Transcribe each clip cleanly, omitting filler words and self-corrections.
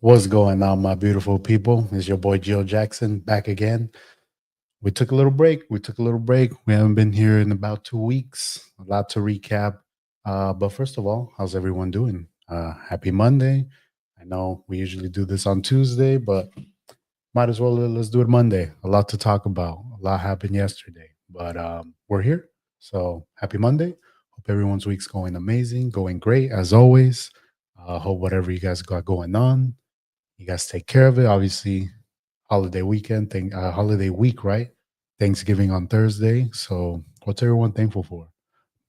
What's going on, my beautiful people? It's your boy Giojackson back again. We took a little break. We haven't been here in about 2 weeks. A lot to recap. But first of all, how's everyone doing? Happy Monday. I know we usually do this on Tuesday, but might as well let's do it Monday. A lot to talk about. A lot happened yesterday, but we're here. So happy Monday. Hope everyone's week's going amazing, going great as always. Hope whatever you guys got going on, you guys take care of it. Obviously, holiday week, right? Thanksgiving on Thursday. So what's everyone thankful for?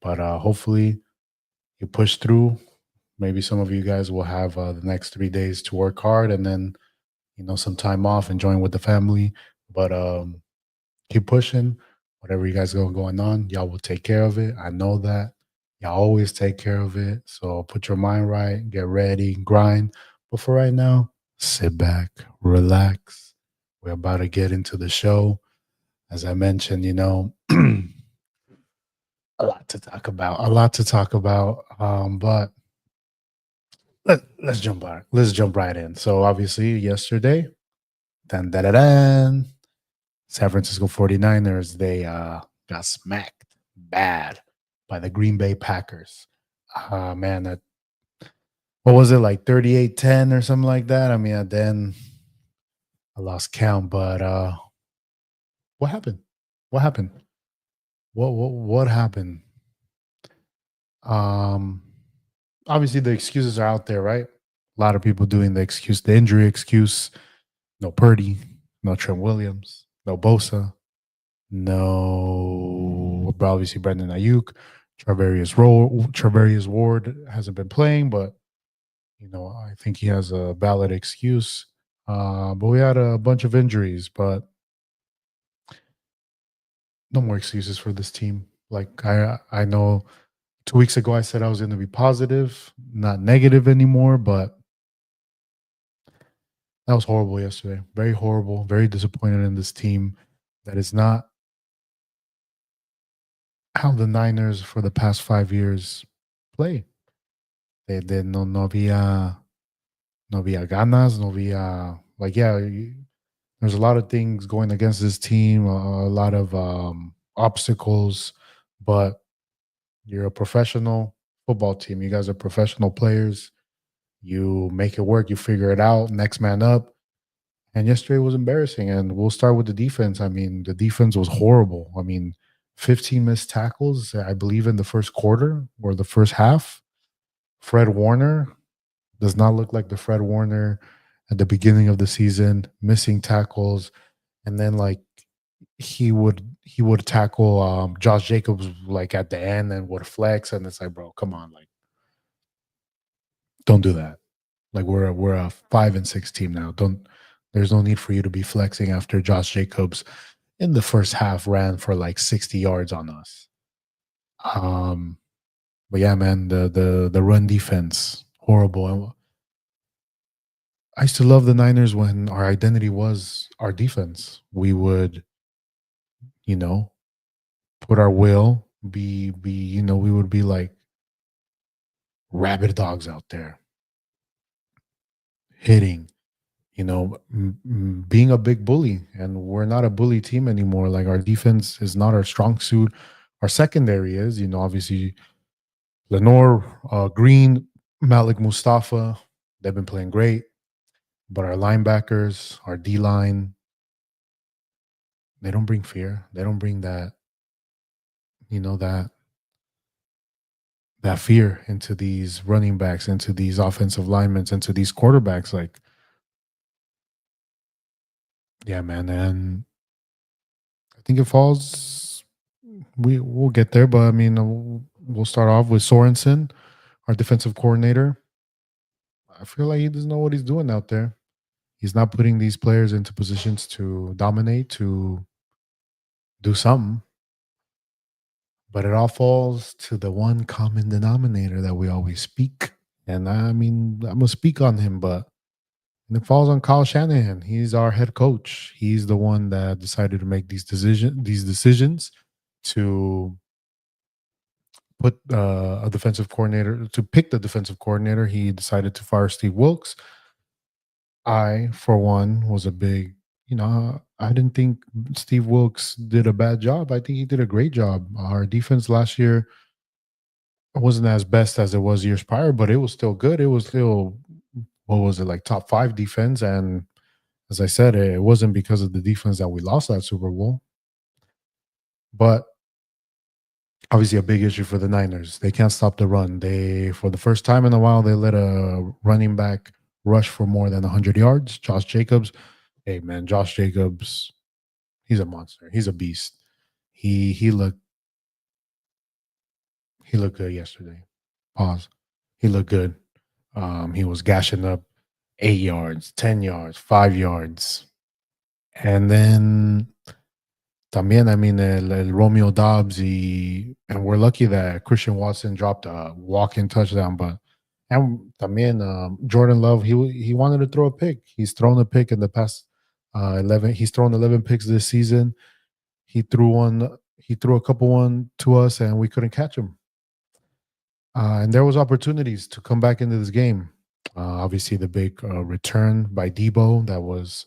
But hopefully you push through. Maybe some of you guys will have the next 3 days to work hard and then, some time off, enjoying with the family. But keep pushing. Whatever you guys got going on, y'all will take care of it. I know that. Y'all always take care of it. So put your mind right, get ready, grind. But for right now, sit back, relax. We're about to get into the show. As I mentioned, a lot to talk about. A lot to talk about. But let's jump right. Let's jump right in. So obviously yesterday, dan da da dan, San Francisco 49ers, they got smacked bad by the Green Bay Packers. Man, what was it, like 38-10 or something like that? I mean, then I lost count, but what happened? What happened? What happened? Um Obviously the excuses are out there, right? A lot of people doing the injury excuse. No Purdy, no Trent Williams, no Bosa, no, obviously Brendan Ayuk, Travarius Ward hasn't been playing, but I think he has a valid excuse. But we had a bunch of injuries, but no more excuses for this team. Like I know 2 weeks ago I said I was going to be positive, not negative anymore, but that was horrible yesterday. Very horrible. Very disappointed in this team. That is not how the Niners for the past 5 years play. They no había ganas, no había, like, yeah. There's a lot of things going against this team, a lot of obstacles, but you're a professional football team. You guys are professional players. You make it work. You figure it out. Next man up. And yesterday was embarrassing. And we'll start with the defense. I mean, the defense was horrible. I mean, 15 missed tackles, I believe, in the first quarter or the first half. Fred Warner does not look like the Fred Warner at the beginning of the season, missing tackles. And then, like, he would tackle Josh Jacobs like at the end and would flex, and it's like, bro, come on, like, don't do that. Like, we're a 5-6 team now. Don't There's no need for you to be flexing after Josh Jacobs in the first half ran for like 60 yards on us. Um, but yeah, man, the run defense horrible. I used to love the Niners when our identity was our defense. We would, you know, put our will be we would be like rabid dogs out there hitting, being a big bully. And we're not a bully team anymore. Like, our defense is not our strong suit. Our secondary is, obviously Lenore, Green, Malik Mustafa, they've been playing great. But our linebackers, our D line, they don't bring fear. They don't bring that, that fear into these running backs, into these offensive linemen, into these quarterbacks. Like, yeah, man. And I think it falls. We'll get there, but I mean, we'll start off with Sorensen, our defensive coordinator. I feel like he doesn't know what he's doing out there. He's not putting these players into positions to dominate, to do something. But it all falls to the one common denominator that we always speak. And I mean, I'm gonna speak on him, but it falls on Kyle Shanahan. He's our head coach. He's the one that decided to make these decisions to put a defensive coordinator, to pick the defensive coordinator. He decided to fire Steve Wilkes. I, for one, was a big, I didn't think Steve Wilkes did a bad job. I think he did a great job. Our defense last year wasn't as best as it was years prior, but it was still good. It was still, what was it, like top five defense? And as I said, it wasn't because of the defense that we lost that Super Bowl. But obviously, a big issue for the Niners. They can't stop the run. For the first time in a while, they let a running back rush for more than 100 yards. Josh Jacobs. Hey, man, Josh Jacobs, he's a monster. He's a beast. He looked he looked good yesterday. Pause. He looked good. He was gashing up 8 yards, 10 yards, 5 yards. And then también, I mean, el Romeo Dobbs, and we're lucky that Christian Watson dropped a walk-in touchdown, but and también Jordan Love, he wanted to throw a pick. He's thrown a pick in the past 11. He's thrown 11 picks this season. He threw one. He threw a couple one to us, and we couldn't catch him. And there was opportunities to come back into this game. Obviously, the big return by Debo, there was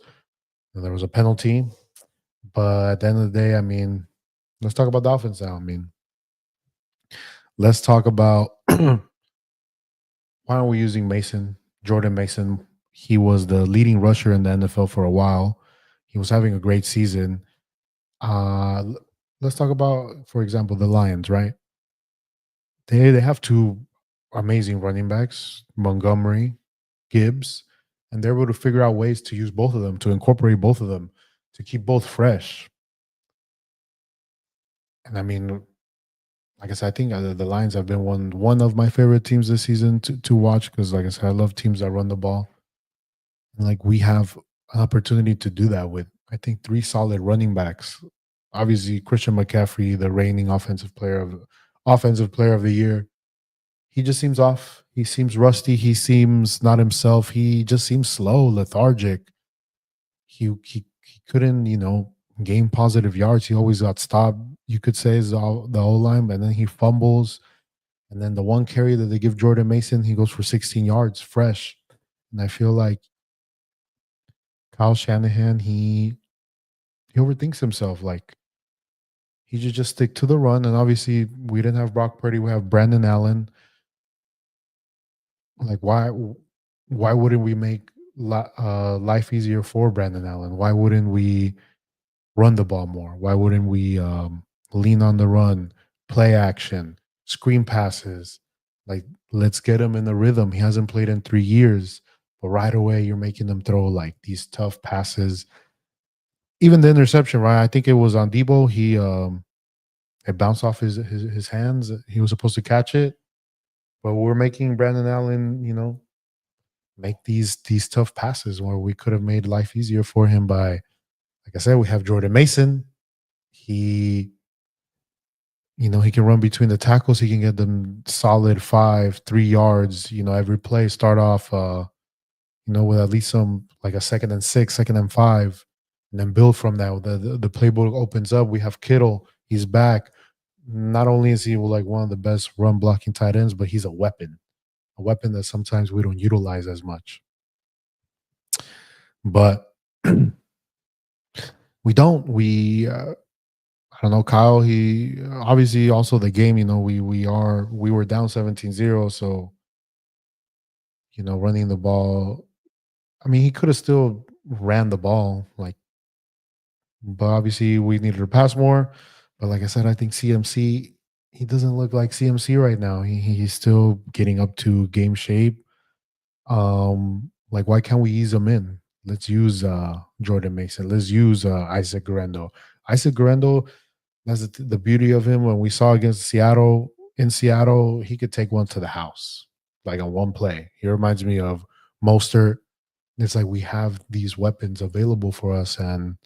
a penalty. But at the end of the day, I mean, let's talk about the offense now. I mean, let's talk about why aren't we using Mason, Jordan Mason? He was the leading rusher in the NFL for a while. He was having a great season. Let's talk about, for example, the Lions, right? They have two amazing running backs, Montgomery, Gibbs, and they're able to figure out ways to use both of them, to incorporate both of them, to keep both fresh. And I mean, like I said, I think the Lions have been one of my favorite teams this season to watch because, like I said, I love teams that run the ball. And like we have an opportunity to do that with, I think, three solid running backs. Obviously, Christian McCaffrey, the reigning offensive player of the year, he just seems off. He seems rusty. He seems not himself. He just seems slow, lethargic. He couldn't, gain positive yards. He always got stopped. You could say is the O line, and then he fumbles. And then the one carry that they give Jordan Mason, he goes for 16 yards fresh. And I feel like Kyle Shanahan, he overthinks himself. Like he should just stick to the run. And obviously, we didn't have Brock Purdy. We have Brandon Allen. Like why wouldn't we make life easier for Brandon Allen? Why wouldn't we run the ball more? Why wouldn't we lean on the run, play action, screen passes? Like, let's get him in the rhythm. He hasn't played in 3 years, but right away you're making him throw like these tough passes. Even the interception, right? I think it was on Debo. It bounced off his hands. He was supposed to catch it, but we're making Brandon Allen, make these tough passes where we could have made life easier for him by, like I said, we have Jordan Mason. He he can run between the tackles. He can get them solid 5, 3 yards, every play. Start off, with at least some like a 2nd and 6, 2nd and 5, and then build from that. The playbook opens up. We have Kittle. He's back. Not only is he like one of the best run blocking tight ends, but he's a weapon that sometimes we don't utilize as much. But we don't. I don't know, Kyle. He obviously also the game. We were down 17-0, so running the ball. I mean, he could have still ran the ball, like, but obviously we needed to pass more. But like I said, I think CMC, he doesn't look like CMC right now. He's still getting up to game shape. Like why can't we ease him in? Let's use Jordan Mason. Let's use Isaac Guerrero. Isaac Guerrero, that's the beauty of him. When we saw against Seattle, in Seattle, he could take one to the house, like on one play. He reminds me of Mostert. It's like we have these weapons available for us, and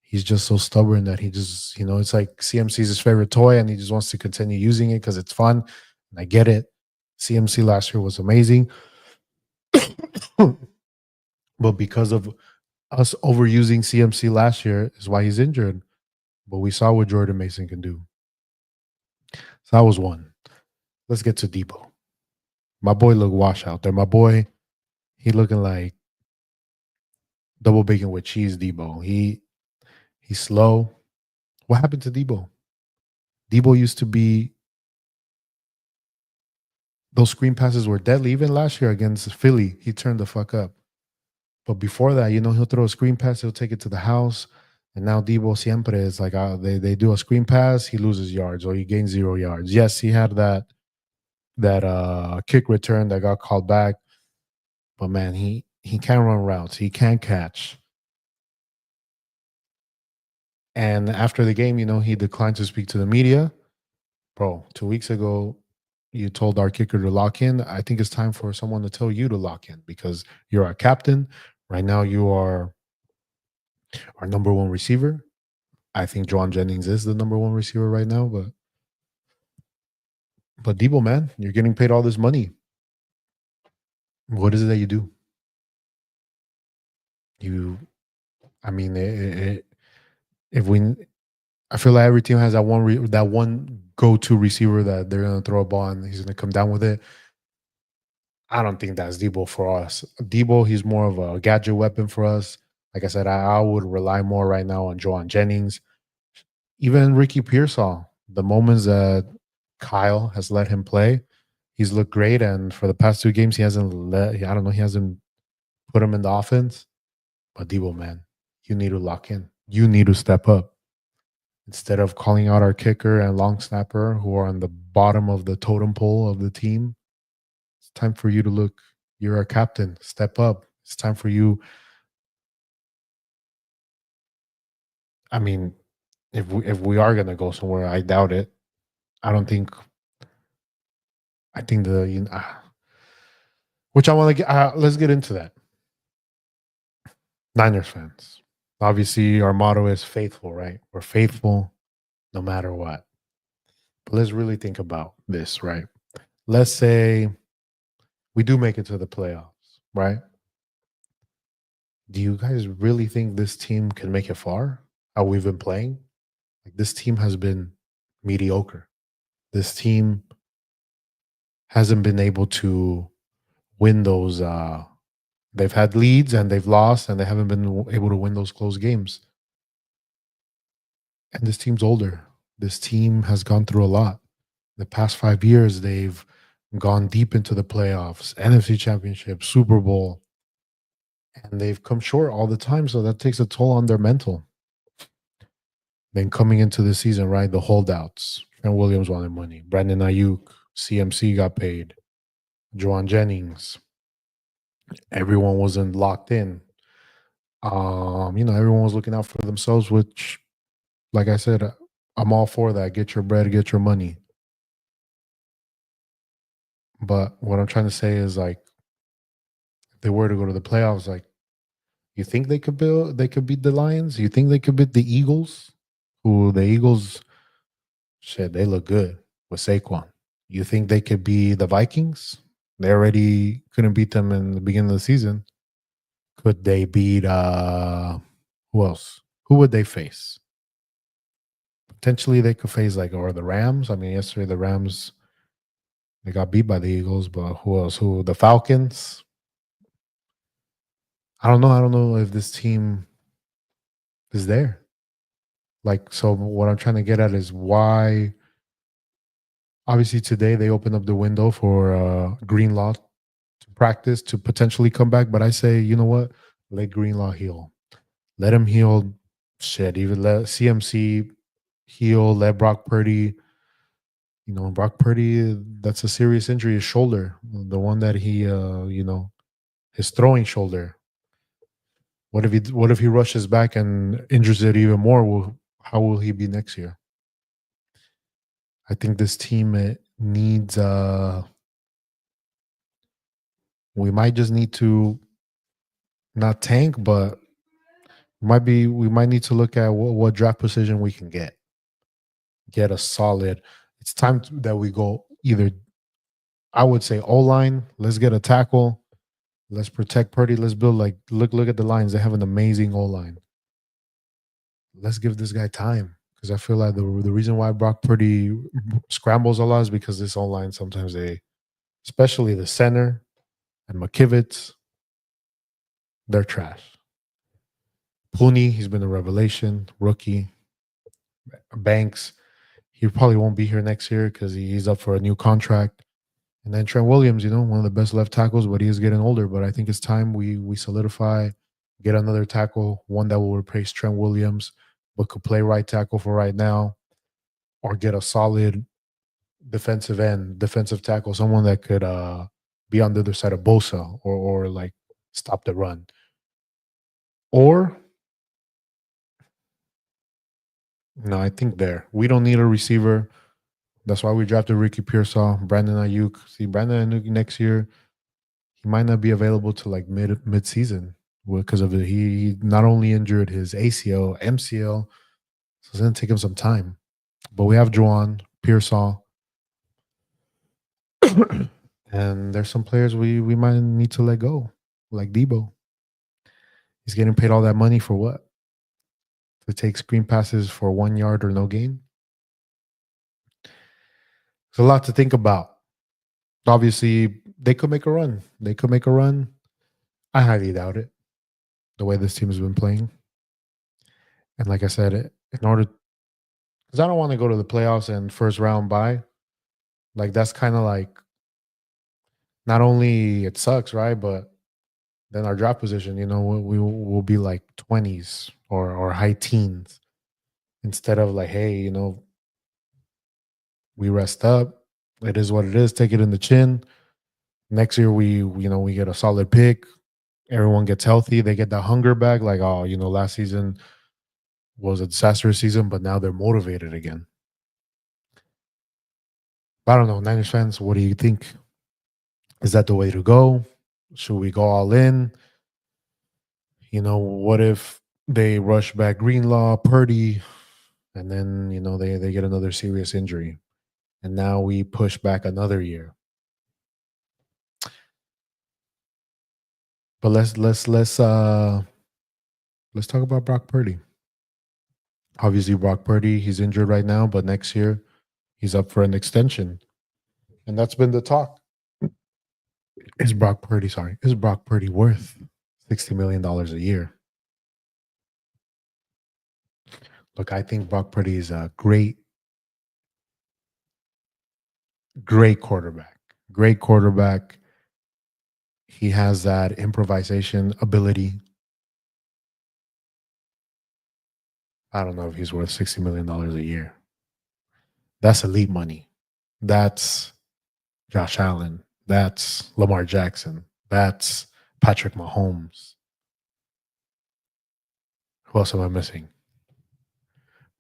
he's just so stubborn that he just, it's like CMC's his favorite toy, and he just wants to continue using it because it's fun. And I get it. CMC last year was amazing, but because of us overusing CMC last year is why he's injured. But we saw what Jordan Mason can do. So that was one. Let's get to Debo. My boy looked washed out there. My boy, he looking like Double bacon with cheese, Debo. He's slow. What happened to Debo? Debo used to be those screen passes were deadly. Even last year against Philly, he turned the fuck up. But before that, he'll throw a screen pass, he'll take it to the house. And now Debo siempre is like they do a screen pass, he loses yards or he gains 0 yards. Yes, he had that kick return that got called back, but man, he can't run routes, he can't catch. And after the game, he declined to speak to the media. Bro, 2 weeks ago, you told our kicker to lock in. I think it's time for someone to tell you to lock in because you're our captain. Right now, you are our number one receiver. I think John Jennings is the number one receiver right now, but Debo, man, you're getting paid all this money. What is it that you do? You, I mean, if we, I feel like every team has that one go-to receiver that they're gonna throw a ball and he's gonna come down with it. I don't think that's Debo for us. Debo, he's more of a gadget weapon for us. Like I said, I would rely more right now on Joan Jennings, even Ricky Pearsall. The moments that Kyle has let him play, he's looked great. And for the past 2 games, he hasn't I don't know, he hasn't put him in the offense. But Debo, man, you need to lock in. You need to step up. Instead of calling out our kicker and long snapper who are on the bottom of the totem pole of the team, it's time for you to look. You're our captain. Step up. It's time for you. I mean, if we are gonna go somewhere, I doubt it. I don't think. I think which I want to get. Let's get into that. Niners fans. Obviously, our motto is faithful, right? We're faithful no matter what. But let's really think about this, right? Let's say we do make it to the playoffs, right? Do you guys really think this team can make it far? How we've been playing? Like this team has been mediocre. This team hasn't been able to win those they've had leads and they've lost and they haven't been able to win those close games. And this team's older. This team has gone through a lot. The past 5 years, they've gone deep into the playoffs, NFC Championship, Super Bowl, and they've come short all the time. So that takes a toll on their mental. Then coming into the season, right, the holdouts. Trent Williams wanted money. Brandon Ayuk, CMC got paid. Joan Jennings. Everyone wasn't locked in. Everyone was looking out for themselves, which, like I said, I'm all for that. Get your bread, get your money. But what I'm trying to say is, like, if they were to go to the playoffs, like, you think they could beat the Lions? You think they could beat the Eagles? Who the Eagles, shit, they look good with Saquon. You think they could be the Vikings? They already couldn't beat them in the beginning of the season. Could they beat who else? Who would they face? Potentially they could face or the Rams. I mean, yesterday the Rams they got beat by the Eagles, but who else? Who the Falcons? I don't know. I don't know if this team is there. Like, so what I'm trying to get at is why obviously today they opened up the window for Greenlaw to practice to potentially come back. But I say, you know what? Let Greenlaw heal. Let him heal. Shit, even let CMC heal. Let Brock Purdy. Brock Purdy. That's a serious injury. His shoulder, the one that he, his throwing shoulder. What if he rushes back and injures it even more? How will he be next year? I think this team needs. We might just need to not tank, but we might need to look at what draft position we can get. Get a solid. It's time that we go either. I would say O line. Let's get a tackle. Let's protect Purdy. Let's build look at the lines. They have an amazing O line. Let's give this guy time because I feel like the reason why Brock Purdy scrambles a lot is because this O line sometimes especially the center and McKivitz, they're trash. Pooney, he's been a revelation, rookie. Banks, he probably won't be here next year because he's up for a new contract. And then Trent Williams, one of the best left tackles, but he is getting older. But I think it's time we solidify, get another tackle, one that will replace Trent Williams, but could play right tackle for right now, or get a solid defensive end, defensive tackle, someone that could be on the other side of Bosa or like stop the run. Or no, I think there. We don't need a receiver. That's why we drafted Ricky Pearsall, Brandon Ayuk. See, Brandon Ayuk next year, he might not be available to like mid season because of it. He not only injured his ACL, MCL, so it's gonna take him some time. But we have Juwan, Pearsall, and there's some players we might need to let go, like Debo. He's getting paid all that money for what? To take screen passes for 1 yard or no gain. It's a lot to think about. Obviously, they could make a run. They could make a run. I highly doubt it. The way this team has been playing, and like I said, in order, because I don't want to go to the playoffs and first round bye. Like that's kind of like not only it sucks, right? But then our draft position, we will be like 20s or high teens instead of like, hey, we rest up. It is what it is. Take it in the chin. Next year, we get a solid pick. Everyone gets healthy. They get that hunger back. Like, oh, last season was a disastrous season, but now they're motivated again. I don't know, Niners fans. What do you think? Is that the way to go? Should we go all in? What if they rush back Greenlaw, Purdy, and then they get another serious injury, and now we push back another year. But let's talk about Brock Purdy. Obviously, Brock Purdy, he's injured right now, but next year he's up for an extension, and that's been the talk. Is Brock Purdy worth $60 million a year? Look, I think Brock Purdy is a great quarterback. Great quarterback. He has that improvisation ability. I don't know if he's worth $60 million a year. That's elite money. That's Josh Allen. That's Lamar Jackson. That's Patrick Mahomes. Who else am I missing?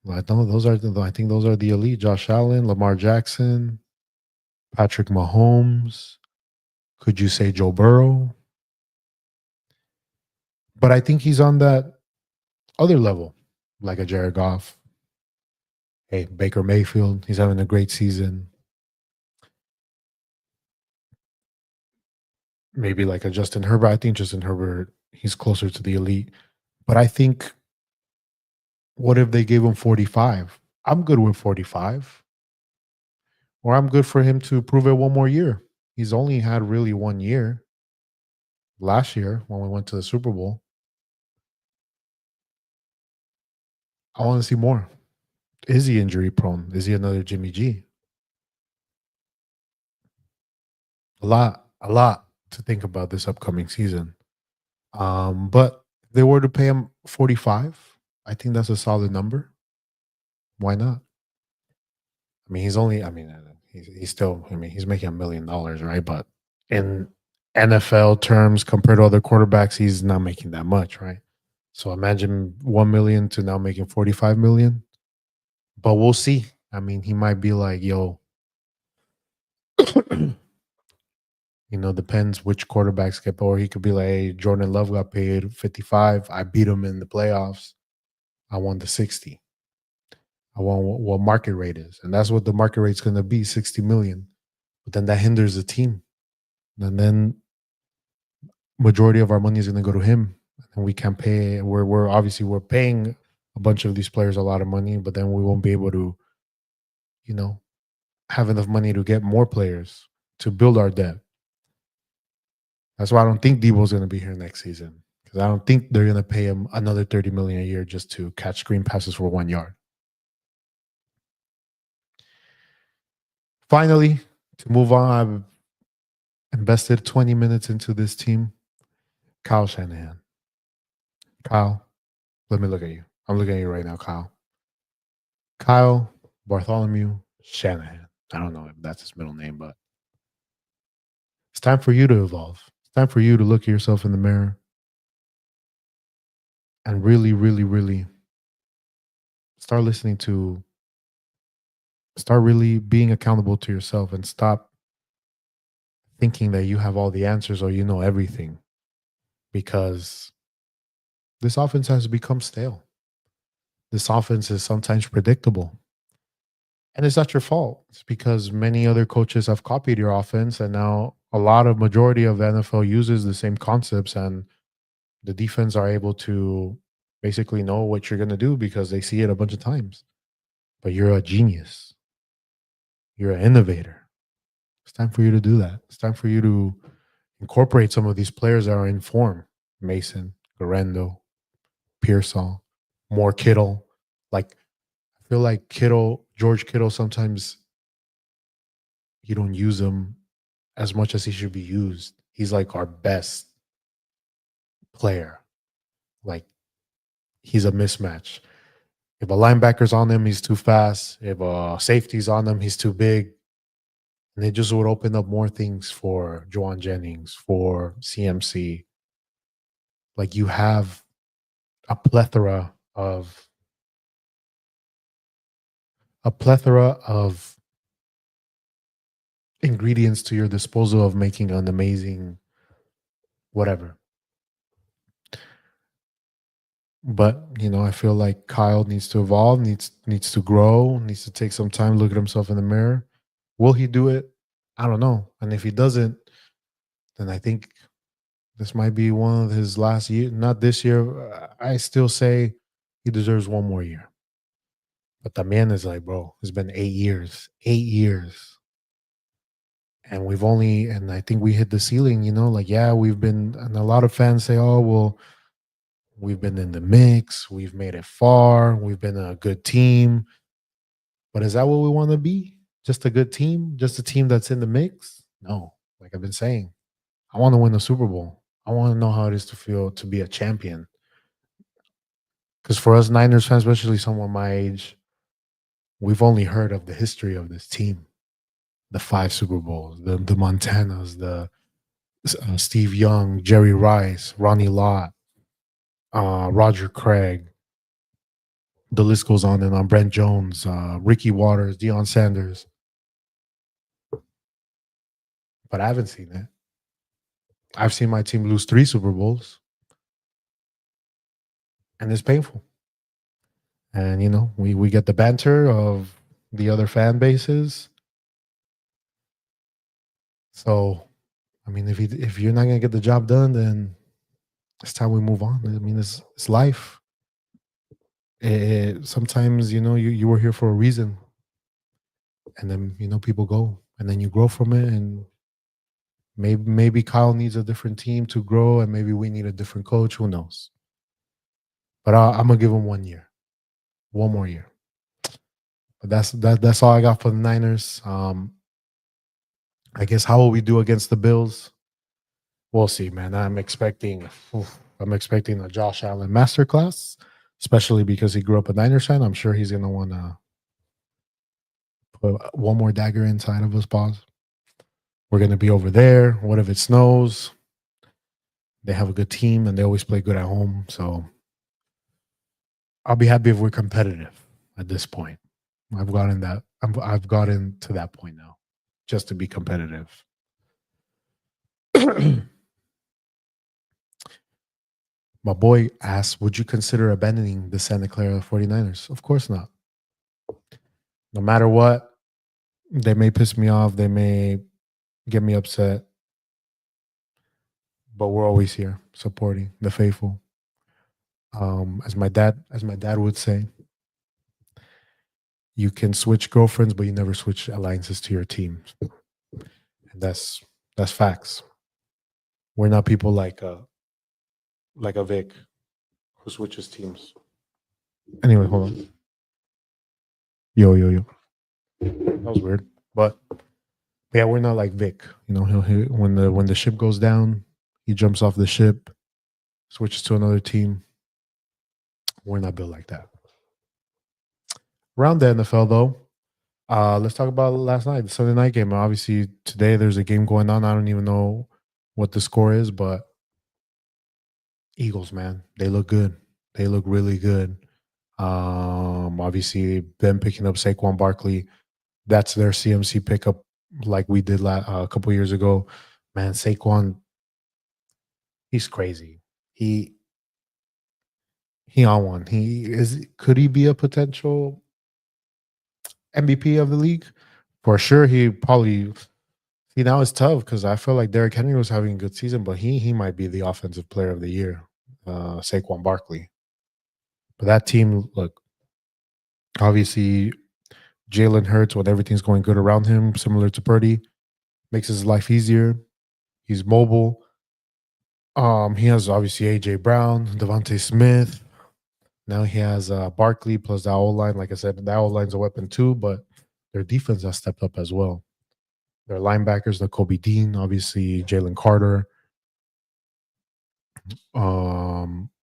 Well, I think those are the elite. Josh Allen, Lamar Jackson, Patrick Mahomes. Could you say Joe Burrow? But I think he's on that other level, like a Jared Goff. Hey, Baker Mayfield, he's having a great season. Maybe like a Justin Herbert. I think Justin Herbert, he's closer to the elite. But I think, what if they gave him 45? I'm good with 45. Or I'm good for him to prove it one more year. He's only had really 1 year last year when we went to the Super Bowl. I want to see more. Is he injury prone? Is he another Jimmy G? A lot to think about this upcoming season. But if they were to pay him 45, I think that's a solid number. Why not? I mean, he's still, he's making $1 million, right? But in NFL terms, compared to other quarterbacks, he's not making that much, right? So imagine 1 million to now making 45 million. But we'll see. I mean, he might be like, yo, depends which quarterbacks get, or he could be like, hey, Jordan Love got paid 55. I beat him in the playoffs. I won the 60. I want what market rate is. And that's what the market rate's going to be, 60 million. But then that hinders the team. And then majority of our money is going to go to him. And we can't pay. We're obviously we're paying a bunch of these players a lot of money, but then we won't be able to, have enough money to get more players to build our debt. That's why I don't think Debo's going to be here next season. because I don't think they're going to pay him another 30 million a year just to catch screen passes for 1 yard. Finally, to move on, I've invested 20 minutes into this team. Kyle Shanahan. Kyle, let me look at you. I'm looking at you right now, Kyle. Kyle Bartholomew Shanahan. I don't know if that's his middle name, but it's time for you to evolve. It's time for you to look at yourself in the mirror and really, really, really start listening to, start really being accountable to yourself and stop thinking that you have all the answers or you know everything, because this offense has become stale. This offense is sometimes predictable. And it's not your fault. It's because many other coaches have copied your offense, and now a lot of majority of the NFL uses the same concepts, and the defense are able to basically know what you're going to do because they see it a bunch of times. But you're a genius. You're an innovator. It's time for you to do that. It's time for you to incorporate some of these players that are in form. Mason, Garendo, Pearsall, more Kittle. Like, I feel like Kittle, George Kittle, sometimes you don't use him as much as he should be used. He's like our best player. Like, he's a mismatch. If a linebacker's on him, he's too fast. If a safety's on him, he's too big. And it just would open up more things for Juwan Jennings, for CMC. Like, you have a plethora of ingredients to your disposal of making an amazing whatever. But I feel like Kyle needs to evolve, needs to grow, needs to take some time, look at himself in the mirror. Will he do it? I don't know. And if he doesn't, then I think this might be one of his last year. Not this year. I still say he deserves one more year. But the man is like, bro, it's been 8 years. 8 years. And I think we hit the ceiling, like, yeah, and a lot of fans say, oh, well, we've been in the mix. We've made it far. We've been a good team. But is that what we want to be? Just a good team? Just a team that's in the mix? No. Like I've been saying, I want to win a Super Bowl. I want to know how it is to feel to be a champion. Because for us Niners fans, especially someone my age, we've only heard of the history of this team. The 5 Super Bowls, the Montanas, the Steve Young, Jerry Rice, Ronnie Lott, Roger Craig. The list goes on and on. Brent Jones, Ricky Waters, Deion Sanders. But I haven't seen it. I've seen my team lose 3 Super Bowls. And it's painful. And, we get the banter of the other fan bases. So, I mean, if you're not going to get the job done, then it's time we move on. I mean, it's life. Sometimes, you were here for a reason. And then, people go. And then you grow from it. And maybe Kyle needs a different team to grow. And maybe we need a different coach. Who knows? But I'm going to give him 1 year. One more year. But that's all I got for the Niners. I guess how will we do against the Bills? We'll see, man. I'm expecting a Josh Allen masterclass, especially because he grew up a Niners fan. I'm sure he's gonna want to put one more dagger inside of us, boss. We're gonna be over there. What if it snows? They have a good team and they always play good at home. So I'll be happy if we're competitive at this point. I've gotten to that point now, just to be competitive. My boy asked, would you consider abandoning the Santa Clara 49ers? Of course not. No matter what, they may piss me off, they may get me upset, but we're always here supporting the faithful. As my dad would say, you can switch girlfriends, but you never switch alliances to your team. And that's facts. We're not people like like a Vic who switches teams. Anyway, hold on. Yo, yo, yo. That was weird, but yeah, we're not like Vic. You know, he when the ship goes down, he jumps off the ship, switches to another team. We're not built like that. Around the NFL though, let's talk about last night, the Sunday night game. Obviously, today there's a game going on. I don't even know what the score is, but Eagles, man, they look good. They look really good. Obviously, them picking up Saquon Barkley, that's their CMC pickup, like we did a couple years ago. Man, Saquon, he's crazy. He he on one. He is. Could he be a potential MVP of the league? For sure, he probably. See, now it's tough because I feel like Derrick Henry was having a good season, but he might be the offensive player of the year, Saquon Barkley. But that team, look, obviously Jalen Hurts, when everything's going good around him, similar to Purdy, makes his life easier. He's mobile. He has obviously AJ Brown, Devontae Smith. Now he has Barkley plus the O line. Like I said, the O line's a weapon too, but their defense has stepped up as well. Their linebackers, the Kobe Dean, obviously Jalen Carter.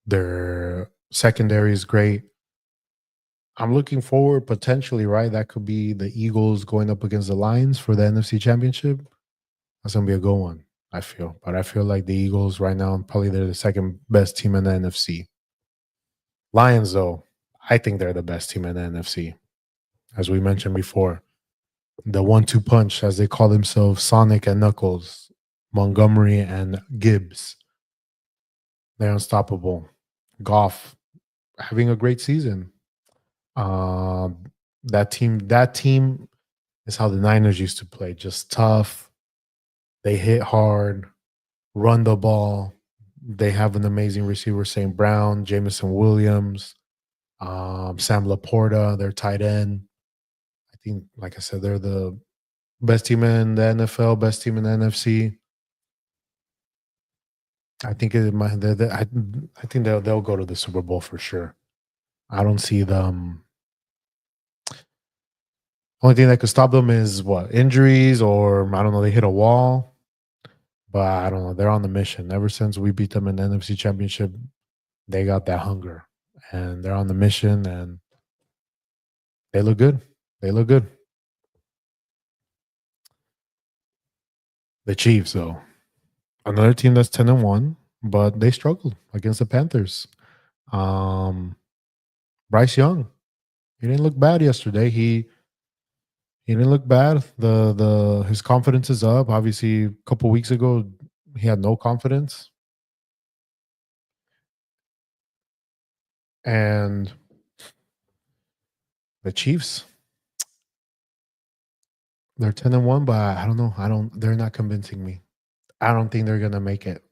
Their secondary is great. I'm looking forward potentially, right? That could be the Eagles going up against the Lions for the NFC Championship. That's gonna be a good one, I feel. But I feel like the Eagles right now, probably they're the second best team in the NFC. Lions, though, I think they're the best team in the NFC. As we mentioned before, the 1-2 punch, as they call themselves, Sonic and Knuckles, Montgomery and Gibbs. They're unstoppable. Goff having a great season. That team is how the Niners used to play, just tough. They hit hard, run the ball. They have an amazing receiver, St. Brown, Jameson Williams, Sam Laporta, their tight end. I think, like I said, they're the best team in the NFL, best team in the NFC. I think it might. I think they'll go to the Super Bowl for sure. I don't see them. Only thing that could stop them is what, injuries, or I don't know. They hit a wall, but I don't know. They're on the mission. Ever since we beat them in the NFC Championship, they got that hunger, and they're on the mission, and they look good. They look good. The Chiefs, though, another team that's 10-1, but they struggled against the Panthers. Um, Bryce Young, he didn't look bad yesterday. He didn't look bad. The his confidence is up. Obviously, a couple weeks ago, he had no confidence, and the Chiefs, they're 10-1, but I don't know. I don't. They're not convincing me. I don't think they're gonna make it.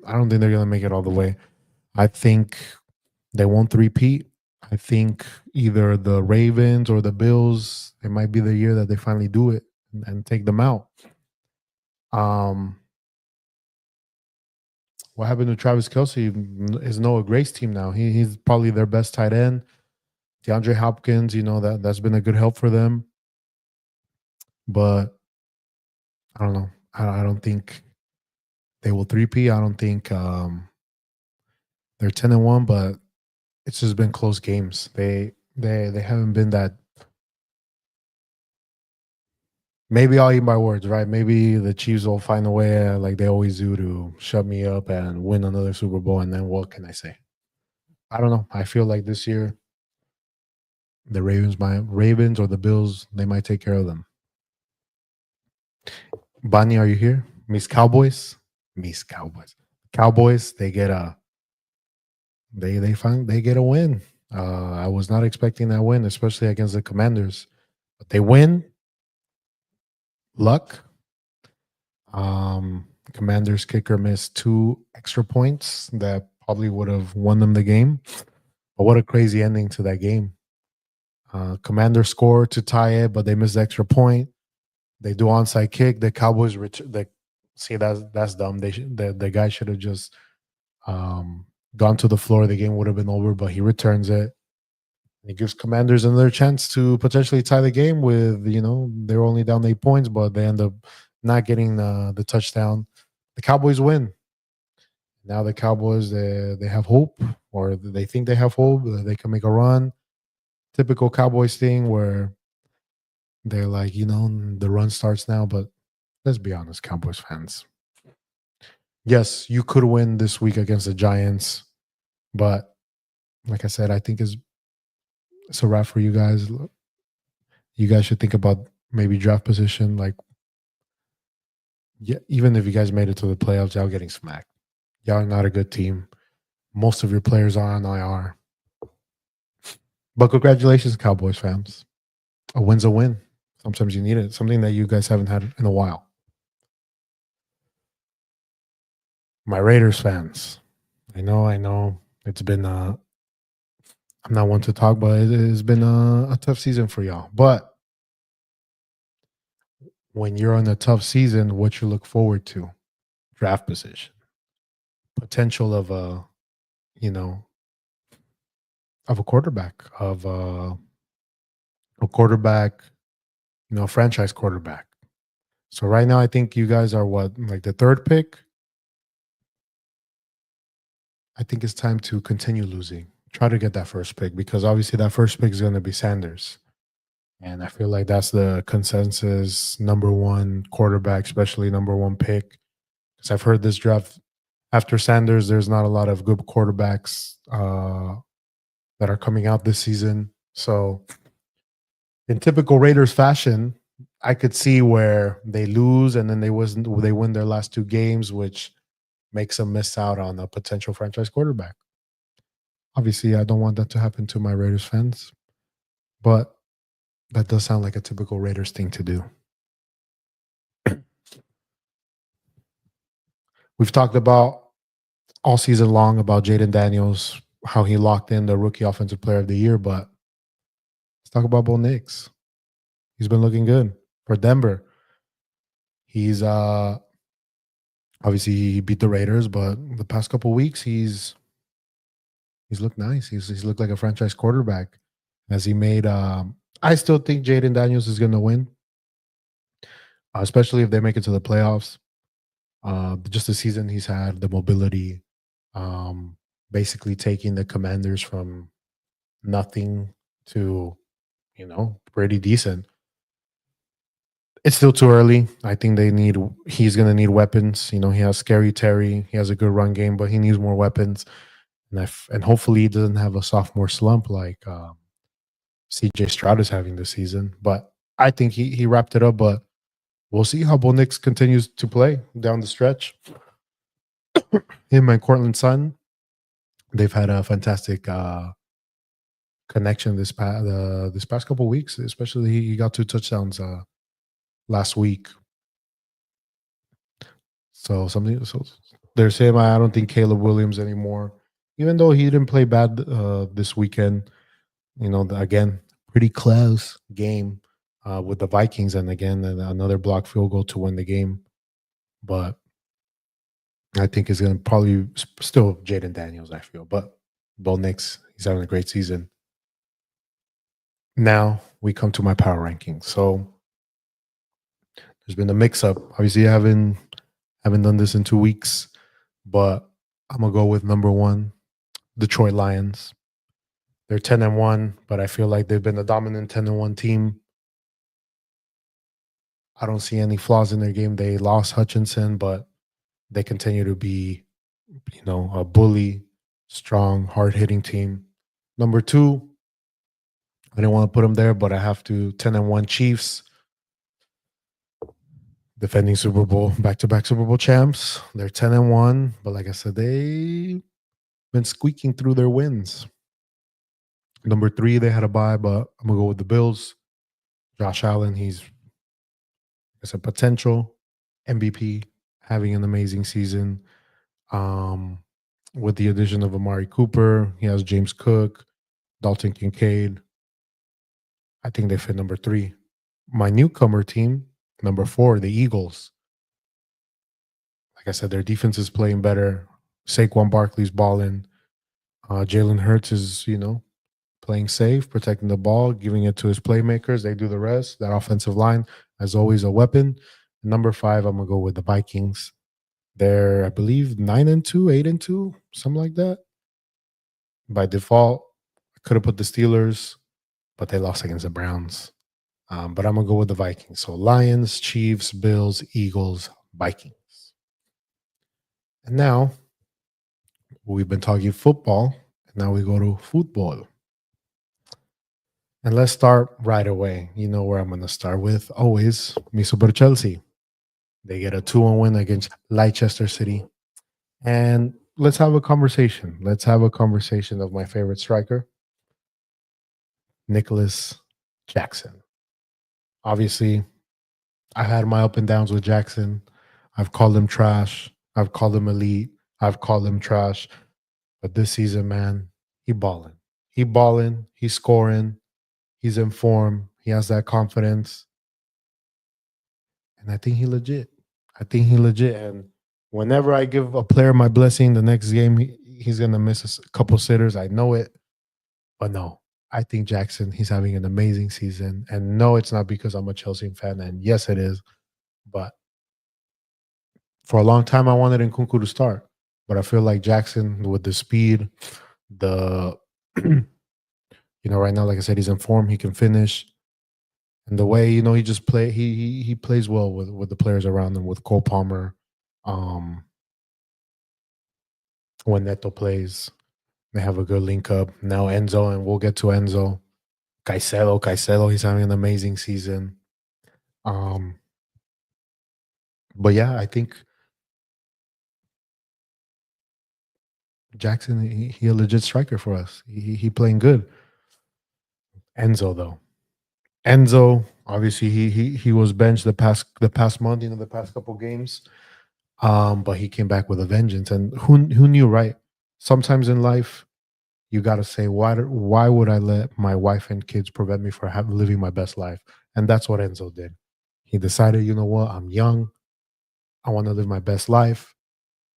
I don't think they're gonna make it all the way. I think they won't repeat. I think either the Ravens or the Bills, it might be the year that they finally do it and take them out. Um, what happened to Travis Kelsey is Noah Gray's team now. He's probably their best tight end. DeAndre Hopkins, that's been a good help for them. But I don't know. I don't think they will 3P. I don't think they're 10-1, but it's just been close games. They haven't been that. Maybe I'll eat my words, right? Maybe the Chiefs will find a way, like they always do, to shut me up and win another Super Bowl. And then what can I say? I don't know. I feel like this year the Ravens or the Bills, they might take care of them. Bunny, are you here? Miss Cowboys, Miss Cowboys, Cowboys. They get a they get a win. I was not expecting that win, especially against the Commanders, but they win. Luck. Commanders kicker missed 2 extra points that probably would have won them the game. But what a crazy ending to that game. Commanders score to tie it, but they missed the extra point. They do onside kick. The Cowboys see that's dumb. The guy should have just um, gone to the floor, the game would have been over, but he returns it. And it gives Commanders another chance to potentially tie the game with, they're only down 8 points, but they end up not getting the touchdown. The Cowboys win. Now the Cowboys, they have hope, or they think they have hope that they can make a run. Typical Cowboys thing where they're like, the run starts now, but let's be honest, Cowboys fans. Yes, you could win this week against the Giants, but like I said, I think it's a wrap for you guys. You guys should think about maybe draft position. Like, yeah, even if you guys made it to the playoffs, y'all getting smacked. Y'all are not a good team. Most of your players are on IR. But congratulations, Cowboys fans. A win's a win. Sometimes you need it. Something that you guys haven't had in a while. My Raiders fans. I know. It's been I'm not one to talk, but it has been a tough season for y'all. But when you're on a tough season, what you look forward to? Draft position. Potential of you know, of a quarterback, of a quarterback, a franchise quarterback. So right now, I think you guys are what, like the third pick? I think it's time to continue losing. Try to get that first pick because obviously that first pick is going to be Sanders. And I feel like that's the consensus number one quarterback, especially number one pick. Because I've heard this draft after Sanders, there's not a lot of good quarterbacks that are coming out this season. So in typical Raiders fashion, I could see where they lose and then they win their last two games, which makes them miss out on a potential franchise quarterback. Obviously, I don't want that to happen to my Raiders fans, but that does sound like a typical Raiders thing to do. We've talked about all season long about Jaden Daniels, how he locked in the rookie offensive player of the year, but let's talk about Bo Nix. He's been looking good for Denver. He's obviously he beat the Raiders, but the past couple weeks he's looked nice. He's looked like a franchise quarterback. As he made, I still think Jaden Daniels is going to win, especially if they make it to the playoffs. Just the season he's had, the mobility, basically taking the Commanders from nothing to, pretty decent. It's still too early. I think he's going to need weapons. He has Scary Terry. He has a good run game, but he needs more weapons. And hopefully he doesn't have a sophomore slump like CJ Stroud is having this season. But I think he wrapped it up. But we'll see how Bo Nix continues to play down the stretch. Him and Cortland Sutton, they've had a fantastic connection this past couple weeks. Especially he got 2 touchdowns last week. So there's him. I don't think Caleb Williams anymore, even though he didn't play bad this weekend. Again, pretty close game with the Vikings, and again another block field goal to win the game. But I think it's going to probably still Jaden Daniels, I feel. But Bo Nix, he's having a great season. Now we come to my power rankings. So there's been a mix-up. Obviously, I haven't done this in 2 weeks, but I'm going to go with number 1, Detroit Lions. They're 10-1, but I feel like they've been a dominant 10-1 team. I don't see any flaws in their game. They lost Hutchinson, but they continue to be, a bully, strong, hard-hitting team. Number 2, I didn't want to put them there, but I have to. 10-1 Chiefs, defending Super Bowl, back-to-back Super Bowl champs. They're 10-1, but like I said, they've been squeaking through their wins. Number 3, they had a bye, but I'm gonna go with the Bills. Josh Allen, he's a potential MVP, having an amazing season. With the addition of Amari Cooper, he has James Cook, Dalton Kincaid. I think they fit number 3. My newcomer team, number 4, the Eagles. Like I said, their defense is playing better. Saquon Barkley's balling. Jalen Hurts is, playing safe, protecting the ball, giving it to his playmakers. They do the rest. That offensive line, as always, a weapon. Number five, I'm gonna go with the Vikings. They're, I believe, 9-2, 8-2, something like that. By default, I could have put the Steelers, but they lost against the Browns. But I'm gonna go with the Vikings. So Lions, Chiefs, Bills, Eagles, Vikings. And now we've been talking football, and now we go to football. And let's start right away. You know where I'm gonna start with. Always, me super Chelsea. They get a 2-1 win against Leicester City. And let's have a conversation. Let's have a conversation of my favorite striker, Nicholas Jackson. Obviously, I've had my up and downs with Jackson. I've called him trash. I've called him elite. I've called him trash. But this season, man, he balling. He balling. He's scoring. He's in form. He has that confidence. And I think he legit. I think he legit. And whenever I give a player my blessing, the next game he's gonna miss a couple sitters. I know it, but no, I think Jackson, he's having an amazing season. And no, it's not because I'm a Chelsea fan. And yes, it is. But for a long time, I wanted Nkunku to start. But I feel like Jackson, with the speed, the right now, like I said, he's in form. He can finish, and the way he just play. He plays well with the players around him. With Cole Palmer, um, when Neto plays, they have a good link up. Now Enzo, and we'll get to Enzo. Caicedo, he's having an amazing season. Um, but yeah, I think Jackson, he a legit striker for us. He playing good. Enzo though, obviously he was benched the past month, the past couple games. But he came back with a vengeance, and who knew, right? Sometimes in life, you got to say, why would I let my wife and kids prevent me from living my best life? And that's what Enzo did. He decided, you know what, I'm young, I want to live my best life,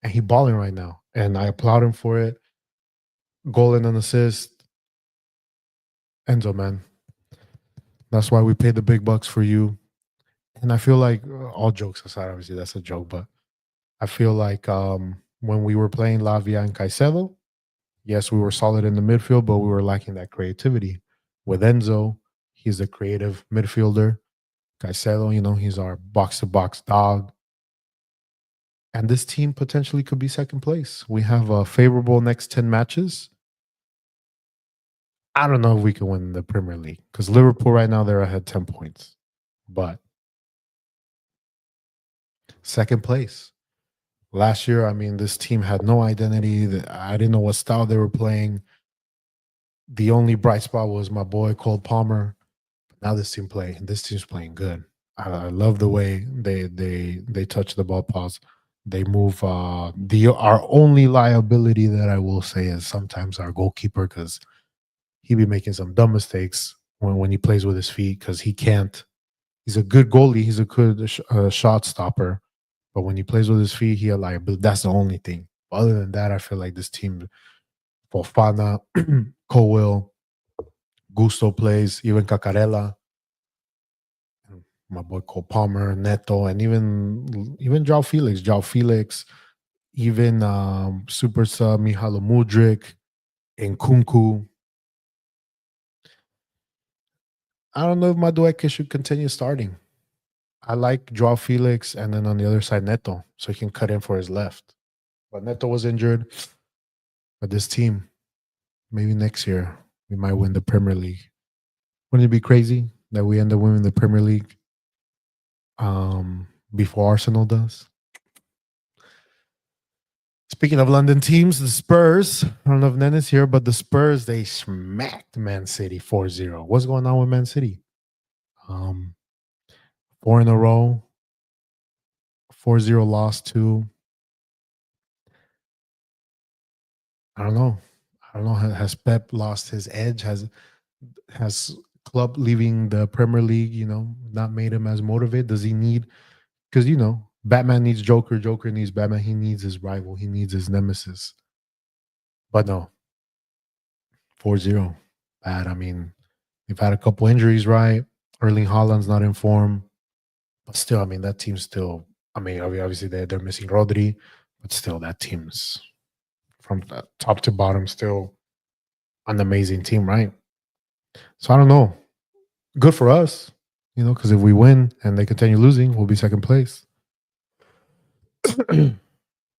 and he balling right now, and I applaud him for it. Goal and an assist, Enzo, man. That's why we pay the big bucks for you. And I feel like, all jokes aside, obviously that's a joke, but I feel like when we were playing Lavia and Caicedo, yes, we were solid in the midfield, but we were lacking that creativity. With Enzo, he's a creative midfielder. Caicedo, he's our box to box dog. And this team potentially could be second place. We have a favorable next 10 matches. I don't know if we can win the Premier League because Liverpool right now, they're ahead 10 points. But second place. Last year, I mean, this team had no identity. I didn't know what style they were playing. The only bright spot was my boy Cole Palmer. Now this team's playing good. I love the way they touch the ball. Pause. They move. Our only liability that I will say is sometimes our goalkeeper, because he be making some dumb mistakes when he plays with his feet, because he can't. He's a good goalie. He's a good shot stopper, but when he plays with his feet, he a liability. That's the only thing. Other than that, I feel like this team, Fofana, Cowell, Gusto plays, even Cacarella, my boy Cole Palmer, Neto, and even João Felix, even super sub Mihalo Mudrik, and Kunku. I don't know if Madueke should continue starting. I like João Felix, and then on the other side Neto, so he can cut in for his left. But Neto was injured. But this team, maybe next year we might win the Premier League. Wouldn't it be crazy that we end up winning the Premier League before Arsenal does? Speaking of London teams, the Spurs, I don't know if Nen is here, but the Spurs, they smacked Man City 4-0. What's going on with Man City? 4 in a row, 4-0 loss to, I don't know. Has Pep lost his edge? Has Club leaving the Premier League, not made him as motivated? Does he need, because, Batman needs Joker. Joker needs Batman. He needs his rival. He needs his nemesis. But no, 4-0. Bad. I mean, they've had a couple injuries, right? Erling Haaland's not in form. But still, I mean, that team's still, I mean, obviously they're missing Rodri, but still, that team's from the top to bottom still an amazing team, right? So I don't know. Good for us, because if we win and they continue losing, we'll be second place.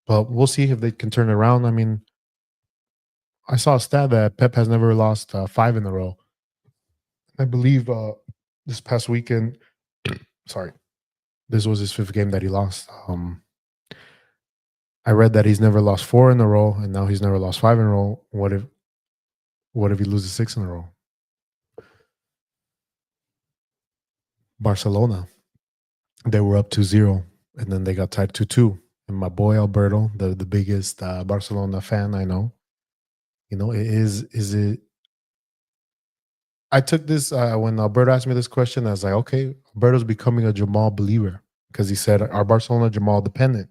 But we'll see if they can turn it around. I mean, I saw a stat that Pep has never lost five in a row. I believe this past weekend, sorry, this was his fifth game that he lost. I read that he's never lost four in a row, and now he's never lost five in a row. What if he loses six in a row? Barcelona, they were up 2-0, and then they got tied 2-2. And my boy Alberto, the biggest Barcelona fan I know, is it? I took this when Alberto asked me this question. I was like, okay, Alberto's becoming a Jamal believer because he said, "Are Barcelona Jamal dependent?"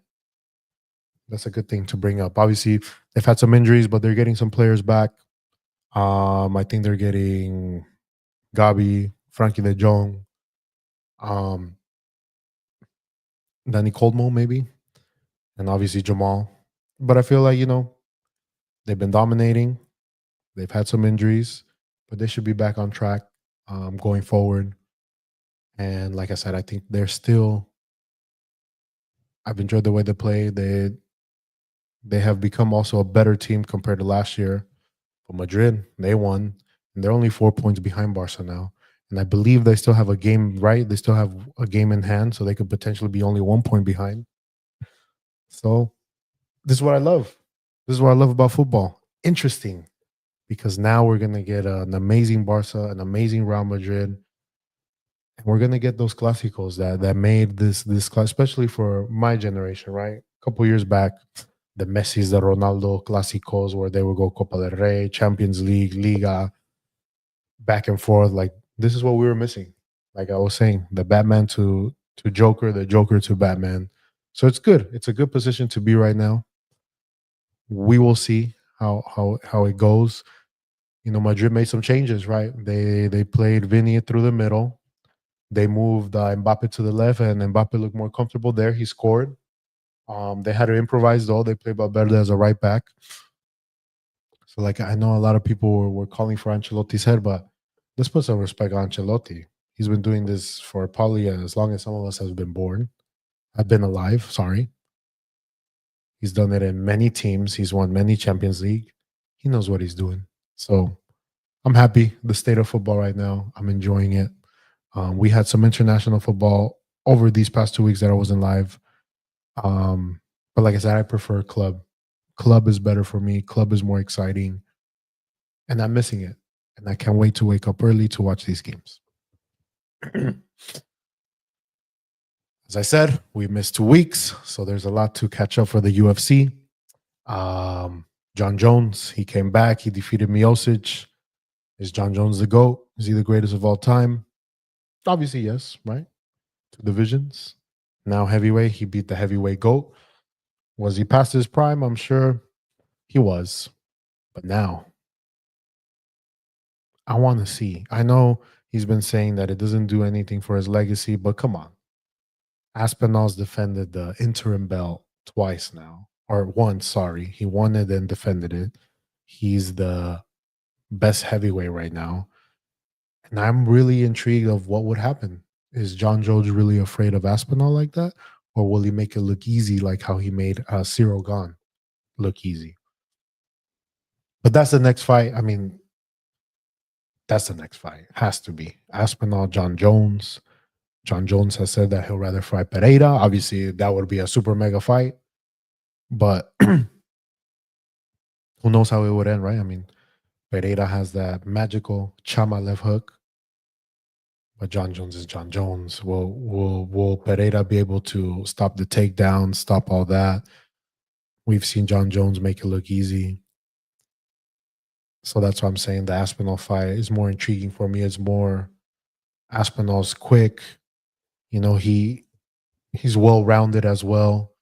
That's a good thing to bring up. Obviously, they've had some injuries, but they're getting some players back. I think they're getting Gabi, Frankie De Jong, um, Danny Coldmo, maybe, and obviously Jamal. But I feel like they've been dominating. They've had some injuries, but they should be back on track going forward. And like I said, I think they're still. I've enjoyed the way they play. They have become also a better team compared to last year. But Madrid, they won, and they're only 4 points behind Barca now. And I believe they still have a game, right? They still have a game in hand, so they could potentially be only 1 point behind. So this is what I love. This is what I love about football. Interesting, because now we're gonna get an amazing Barca, an amazing Real Madrid, and we're gonna get those clásicos that made this class, especially for my generation, right? A couple years back, the Messi's, the Ronaldo clásicos, where they would go Copa del Rey, Champions League, Liga, back and forth. Like this is what we were missing. Like I was saying, the Batman to Joker, the Joker to Batman. So it's good. It's a good position to be right now. We will see how it goes. Madrid made some changes, right? They played Vinny through the middle. They moved Mbappe to the left, and Mbappe looked more comfortable there. He scored. They had to improvise though. They played Valverde as a right back. So, like, I know a lot of people were calling for Ancelotti's head, but let's put some respect on Ancelotti. He's been doing this for probably as long as some of us have been born. I've been alive. Sorry. He's done it in many teams. He's won many Champions League. He knows what he's doing. So I'm happy. The state of football right now, I'm enjoying it. We had some international football over these past 2 weeks that I wasn't live. But like I said, I prefer club. Club is better for me. Club is more exciting. And I'm missing it. And I can't wait to wake up early to watch these games. As I said, we missed 2 weeks. So there's a lot to catch up for the UFC. John Jones, he came back. He defeated Miocic. Is John Jones the GOAT? Is he the greatest of all time? Obviously, yes, right? 2 divisions. Now heavyweight, he beat the heavyweight GOAT. Was he past his prime? I'm sure he was. But now, I want to see. I know he's been saying that it doesn't do anything for his legacy, but come on. Aspinall's defended the interim belt twice now, or once, sorry. He won it and defended it. He's the best heavyweight right now. And I'm really intrigued of what would happen. Is John Jones really afraid of Aspinall like that? Or will he make it look easy like how he made Cyril Gahn look easy? But that's the next fight. I mean, that's the next fight. Has to be. Aspinall, John Jones. John Jones has said that he'll rather fight Pereira. Obviously, that would be a super mega fight. But who knows how it would end, right? I mean, Pereira has that magical Chama left hook. But John Jones is John Jones. Will Pereira be able to stop the takedown, stop all that? We've seen John Jones make it look easy. So that's why I'm saying the Aspinall fight is more intriguing for me. It's more Aspinall's quick. He He's well rounded as well.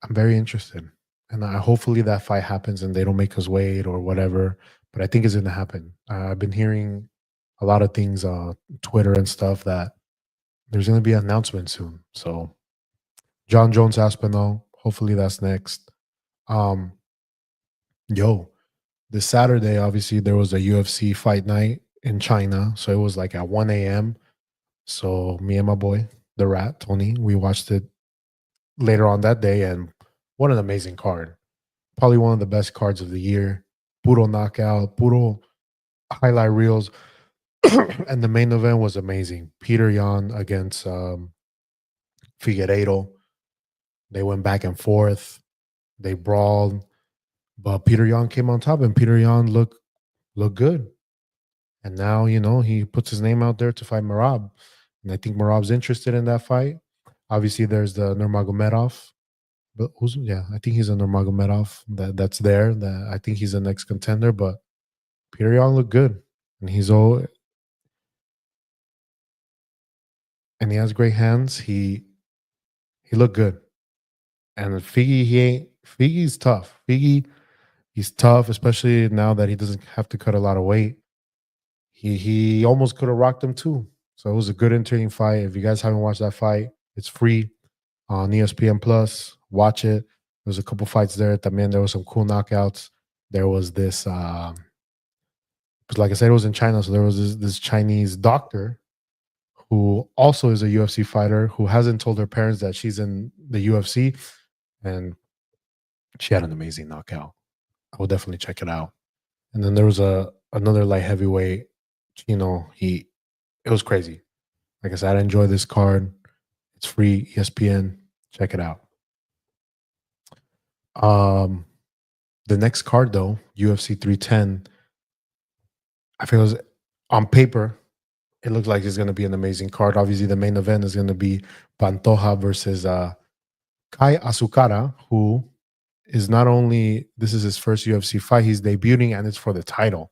I'm very interested, and I hopefully that fight happens and they don't make us wait or whatever. But I think it's gonna happen. I've been hearing a lot of things on Twitter and stuff that there's gonna be an announcement soon. So John Jones Aspinall, hopefully that's next. Um, yo, this Saturday, obviously there was a UFC fight night in China, so it was like at 1 a.m. So me and my boy, the Rat Tony, we watched it later on that day, and what an amazing card! Probably one of the best cards of the year. Puro knockout, puro highlight reels, and the main event was amazing. Peter Yan against Figueiredo. They went back and forth. They brawled, but Peter Yan came on top, and Peter Yan looked good. And now he puts his name out there to fight Marab, and I think Marab's interested in that fight. Obviously, there's the Nurmagomedov, but yeah, I think he's a Nurmagomedov that's there. That I think he's the next contender, but Peter Yan looked good, and he has great hands. He looked good, and Figgy Figgy's tough. He's tough, especially now that he doesn't have to cut a lot of weight. He almost could have rocked him too. So it was a good entertaining fight. If you guys haven't watched that fight, it's free on ESPN Plus. Watch it. There's a couple fights there. También there was some cool knockouts. There was this, like I said, it was in China. So there was this Chinese doctor who also is a UFC fighter who hasn't told her parents that she's in the UFC, and she had an amazing knockout. I will definitely check it out. And then there was another light heavyweight. It was crazy. Like I said, I enjoy this card. It's free, ESPN. Check it out. Um, the next card though, UFC 310. I feel on paper, it looks like it's going to be an amazing card. Obviously, the main event is going to be Pantoja versus Kai Asukara, who is not only this is his first UFC fight, he's debuting and it's for the title.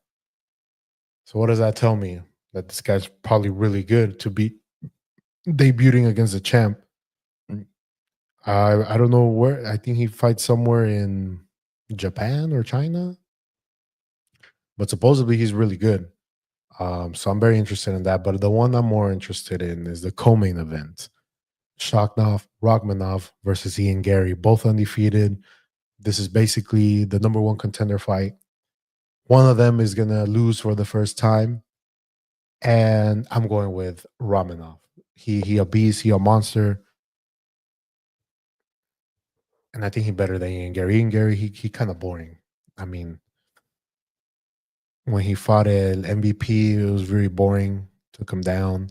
So what does that tell me? That this guy's probably really good to be debuting against a champ. I don't know where. I think he fights somewhere in Japan or China, but supposedly he's really good. So I'm very interested in that. But the one I'm more interested in is the co-main event: Shaknov Rachmanov versus Ian Gary, both undefeated. This is basically the number one contender fight. One of them is gonna lose for the first time, and I'm going with Ramanov. He a beast, he a monster, and I think he better than Ian Gary. Ian Gary, he kind of boring. I mean, when he fought El MVP, it was very boring. Took him down,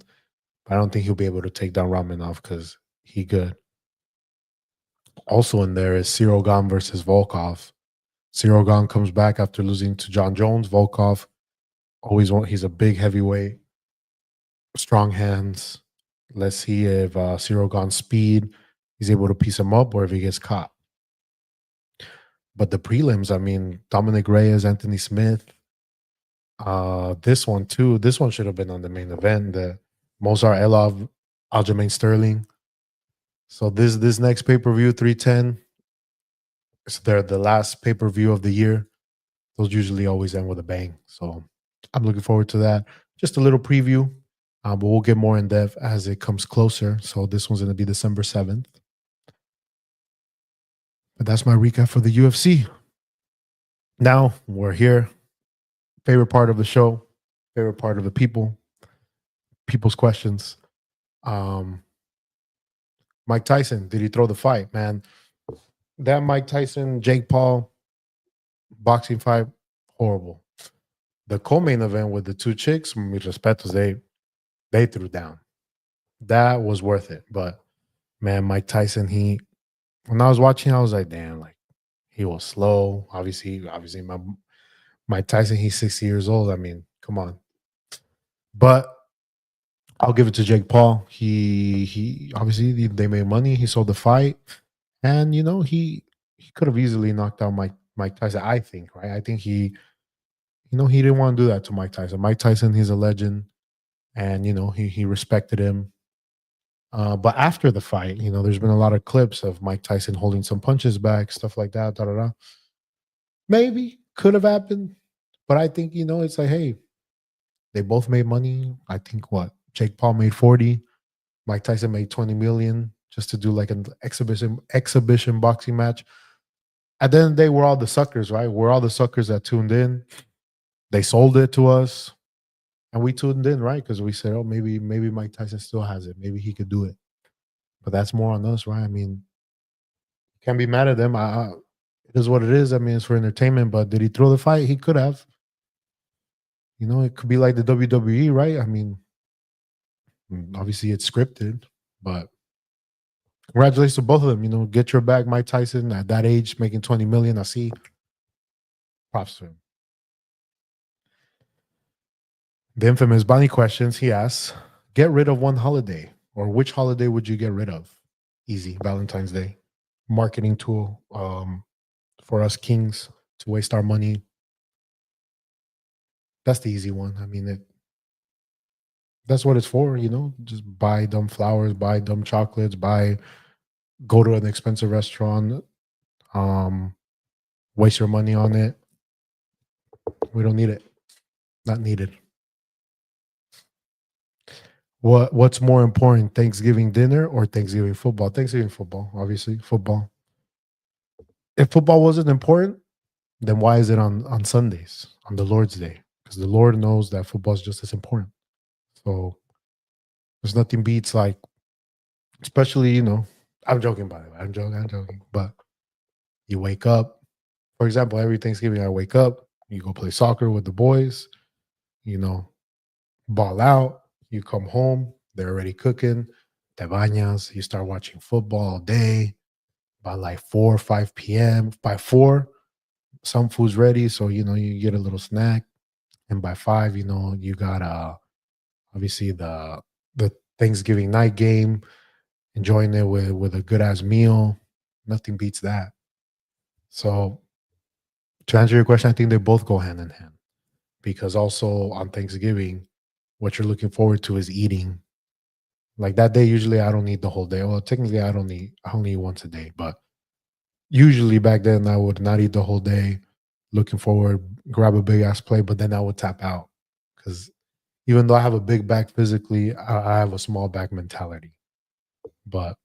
but I don't think he'll be able to take down Ramanov because he good. Also in there is Cyril Gane versus Volkov. Cyril Gane comes back after losing to John Jones. Volkov he's a big heavyweight, strong hands. Let's see if Cyril Gane's speed, he's able to piece him up or if he gets caught. But the prelims, I mean, Dominic Reyes, Anthony Smith, this one too. This one should have been on the main event. The Mozart Elov, Aljamain Sterling. So this next pay-per-view, 310, is the last pay-per-view of the year. Those usually always end with a bang. So I'm looking forward to that. Just a little preview, but we'll get more in depth as it comes closer. So this one's going to be December 7th. But that's my recap for the UFC. Now we're here. Favorite part of the show, favorite part of the people's questions. Um, Mike Tyson, did he throw the fight, man? That Mike Tyson, Jake Paul boxing fight, horrible. The co-main event with the two chicks, mis respetos, they threw down. That was worth it. But man, Mike Tyson, when I was watching, I was like, damn, like he was slow. Obviously, my Mike Tyson, he's 60 years old. I mean, come on. But I'll give it to Jake Paul. He obviously they made money. He sold the fight, and he could have easily knocked out Mike Tyson. I think, right? I think he didn't want to do that to Mike Tyson. Mike Tyson, he's a legend, and he respected him. But after the fight, there's been a lot of clips of Mike Tyson holding some punches back, stuff like that. Da, da, da. Maybe could have happened, but I think it's like, hey, they both made money. I think what Jake Paul made 40, Mike Tyson made 20 million just to do like an exhibition boxing match. At the end of the day, we're all the suckers, right? We're all the suckers that tuned in. They sold it to us, and we tuned in, right? Because we said, oh, maybe Mike Tyson still has it. Maybe he could do it. But that's more on us, right? I mean, can't be mad at them. It is what it is. I mean, it's for entertainment. But did he throw the fight? He could have. It could be like the WWE, right? I mean, obviously it's scripted, but congratulations to both of them. Get your bag, Mike Tyson at that age, making 20 million. I see. Props to him. The infamous Bonnie questions. He asks, get rid of one holiday, or which holiday would you get rid of? Easy, Valentine's Day. Marketing tool for us kings to waste our money. That's the easy one. I mean, that's what it's for, just buy dumb flowers, buy dumb chocolates, go to an expensive restaurant, waste your money on it. We don't need it. Not needed. What's more important, Thanksgiving dinner or Thanksgiving football? Thanksgiving football, obviously, football. If football wasn't important, then why is it on Sundays, on the Lord's Day? Because the Lord knows that football is just as important. So there's nothing beats like, especially, I'm joking, by the way. I'm joking. But you wake up, for example, every Thanksgiving I wake up, you go play soccer with the boys, you know, ball out, you come home, they're already cooking, te bañas, you start watching football all day. By like 4 or 5 p.m., by 4, some food's ready. So, you get a little snack. And by 5, you got obviously the Thanksgiving night game, enjoying it with a good ass meal. Nothing beats that. So to answer your question, I think they both go hand in hand, because also on Thanksgiving, what you're looking forward to is eating. Like that day, usually I don't eat the whole day. Well, technically I only eat once a day, but usually back then I would not eat the whole day, looking forward, grab a big ass plate, but then I would tap out, because even though I have a big back physically, I have a small back mentality. But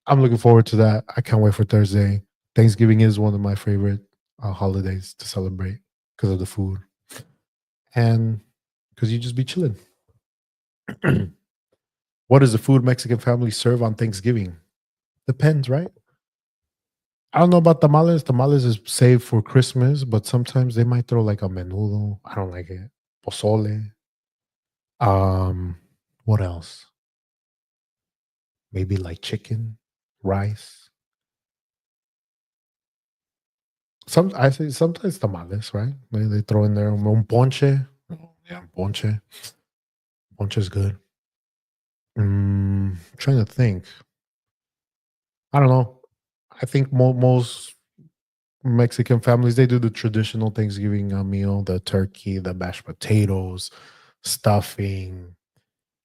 I'm looking forward to that. I can't wait for Thursday. Thanksgiving is one of my favorite holidays to celebrate because of the food and because you just be chilling. What does the food Mexican family serve on Thanksgiving? Depends, right? I don't know about tamales. Tamales is saved for Christmas, but sometimes they might throw like a menudo. I don't like it. Pozole. Um, what else? Maybe like chicken, rice. I say sometimes tamales, right? They throw in there un ponche. Oh, yeah, ponche. Ponche is good. Trying to think. I don't know. I think most Mexican families, they do the traditional Thanksgiving meal: the turkey, the mashed potatoes, stuffing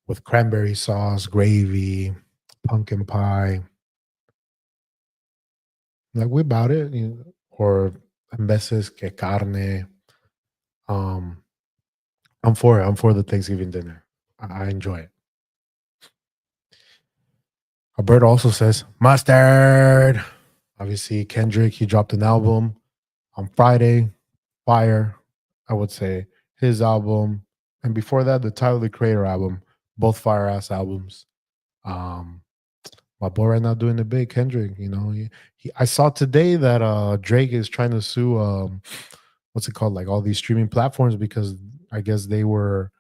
with cranberry sauce, gravy, pumpkin pie. Like we about it, or en veces que carne. Um, I'm for it. I'm for the Thanksgiving dinner. I enjoy it. Alberto also says mustard. Obviously, Kendrick, he dropped an album on Friday. Fire, I would say. His album. And before that, the Tyler the Creator album. Both fire ass albums. Um, my boy right now doing the big, Kendrick. I saw today that Drake is trying to sue what's it called? Like all these streaming platforms, because I guess they were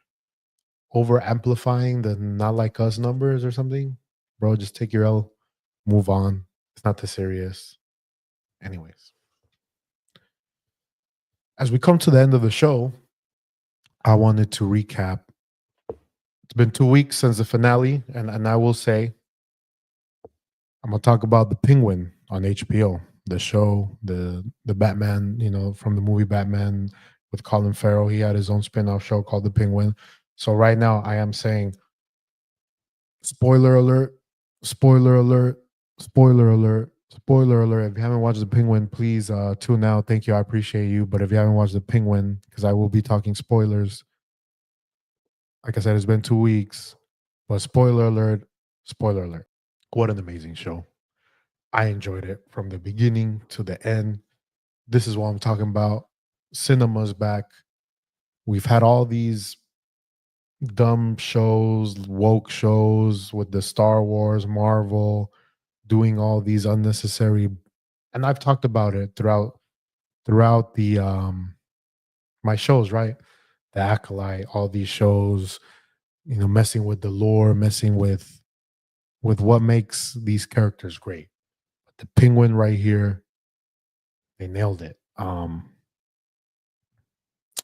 over amplifying the not like us numbers or something. Bro, just take your L, move on. It's not too serious. Anyways, as we come to the end of the show, I wanted to recap. It's been 2 weeks since the finale, and I will say I'm gonna talk about the Penguin on HBO, the show, the Batman, from the movie Batman with Colin Farrell. He had his own spin-off show called The Penguin. So right now I am saying, spoiler alert, Spoiler alert, spoiler alert, spoiler alert. If you haven't watched The Penguin, please tune out. Thank you. I appreciate you. But if you haven't watched The Penguin, because I will be talking spoilers, like I said, it's been 2 weeks. But spoiler alert, spoiler alert. What an amazing show. I enjoyed it from the beginning to the end. This is what I'm talking about. Cinema's back. We've had all these dumb shows, woke shows with the Star Wars, Marvel, doing all these unnecessary, and I've talked about it throughout the my shows, right? The Acolyte, all these shows, messing with the lore, messing with what makes these characters great. But the Penguin right here, they nailed it.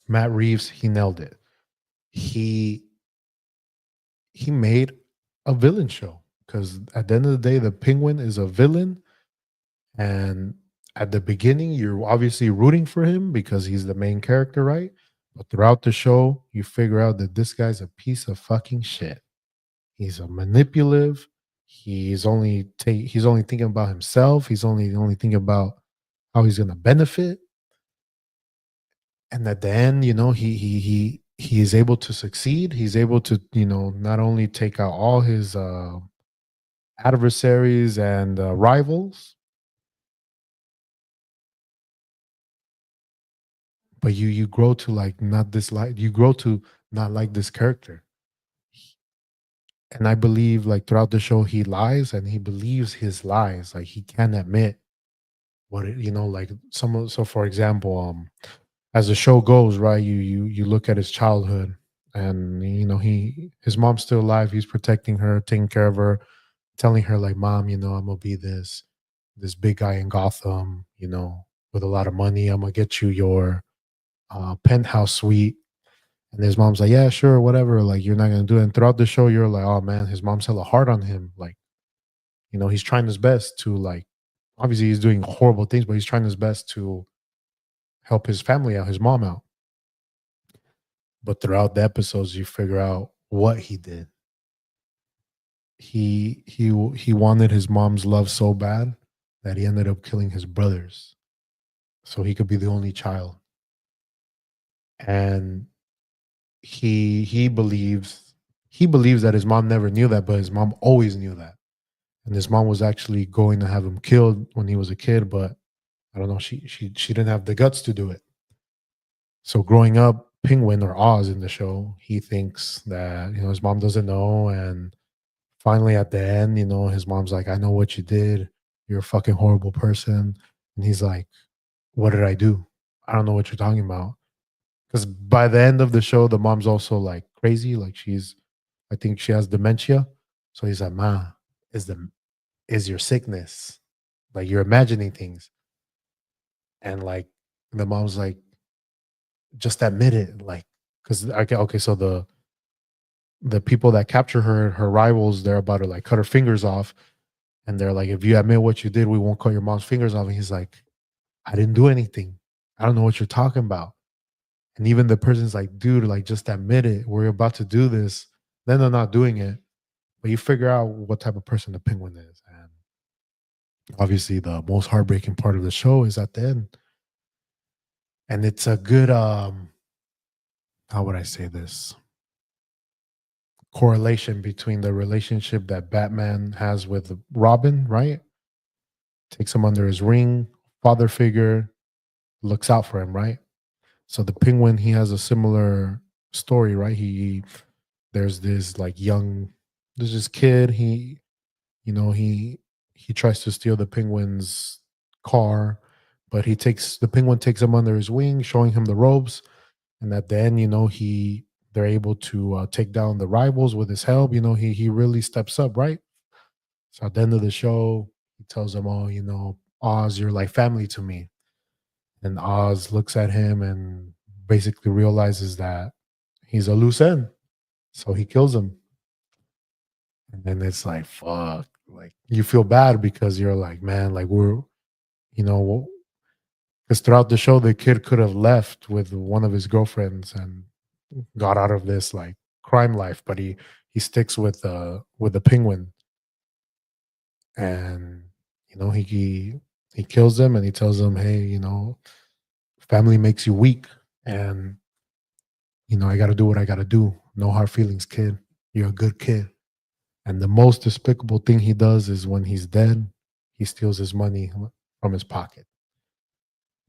Matt Reeves, he nailed it. He he made a villain show because at the end of the day, the Penguin is a villain. And at the beginning, you're obviously rooting for him because he's the main character, right? But throughout the show, you figure out that this guy's a piece of fucking shit. He's a manipulative. He's only thinking about himself. He's only thinking about how he's gonna benefit. And at the end, he is able to succeed. He's able to, not only take out all his adversaries and rivals, but you grow to like not dislike you grow to not like this character. And I believe like throughout the show he lies and he believes his lies, like he can't admit like so for example, as the show goes, right, you look at his childhood, and his mom's still alive, he's protecting her, taking care of her, telling her like, mom, I'm gonna be this big guy in Gotham, with a lot of money, I'm gonna get you your penthouse suite. And his mom's like, yeah, sure, whatever. Like, you're not gonna do it. And throughout the show, you're like, oh man, his mom's hella hard on him. Like, he's trying his best to like, obviously he's doing horrible things, but he's trying his best to help his family out, his mom out. But throughout the episodes, you figure out what he did. He wanted his mom's love so bad that he ended up killing his brothers so he could be the only child. And he believes that his mom never knew that, but his mom always knew that. And his mom was actually going to have him killed when he was a kid, but I don't know, she didn't have the guts to do it. So growing up, Penguin, or Oz in the show, he thinks that his mom doesn't know, and finally at the end, his mom's like, I know what you did. You're a fucking horrible person. And he's like, what did I do? I don't know what you're talking about. Because by the end of the show, the mom's also like crazy. Like I think she has dementia. So he's like, Ma, is the is your sickness. Like you're imagining things. And like the mom's like, just admit it. Like, because okay, so the people that capture her rivals, they're about to like cut her fingers off. And they're like, if you admit what you did, we won't cut your mom's fingers off. And he's like, I didn't do anything. I don't know what you're talking about. And even the person's like, dude, like just admit it. We're about to do this. Then they're not doing it. But you figure out what type of person the penguin is. And obviously the most heartbreaking part of the show is at the end. And it's a good how would I say this? Correlation between the relationship that Batman has with Robin, right? Takes him under his wing, father figure, looks out for him, right? So the penguin, he has a similar story, right? There's this like there's this kid, he tries to steal the penguin's car, but the penguin takes him under his wing, showing him the ropes. And at the end, they're able to take down the rivals with his help. He really steps up, right? So at the end of the show, he tells them, "Oh, Oz, you're like family to me." And Oz looks at him and basically realizes that he's a loose end. So he kills him. And then it's like, fuck. Like you feel bad because you're like, man, like you know, because throughout the show, the kid could have left with one of his girlfriends and got out of this like crime life, but he sticks with the penguin. and he kills them, and he tells them, "Hey, family makes you weak, and I got to do what I got to do. No hard feelings, kid. You're a good kid." And the most despicable thing he does is when he's dead, he steals his money from his pocket.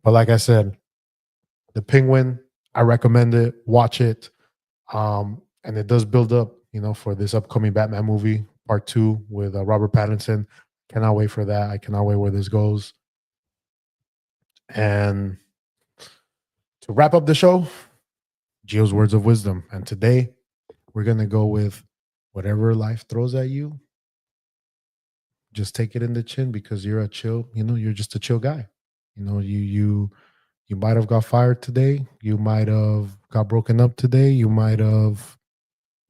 But like I said, The Penguin, I recommend it. Watch it. And it does build up, for this upcoming Batman movie, part two with Robert Pattinson. Cannot wait for that. I cannot wait where this goes. And to wrap up the show, Gio's words of wisdom. And today we're gonna go with whatever life throws at you, just take it in the chin because you're a chill, you're just a chill guy. You might have got fired today, you might have got broken up today, you might have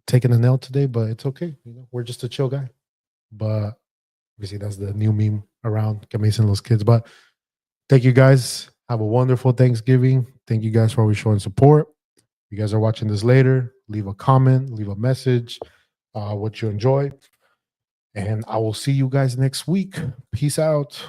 taken a nail today, but it's okay. We're just a chill guy. But obviously that's the new meme around que me dicen los kids. But thank you guys. Have a wonderful Thanksgiving. Thank you guys for always showing support. If you guys are watching this later, leave a comment, leave a message, what you enjoy. And I will see you guys next week. Peace out.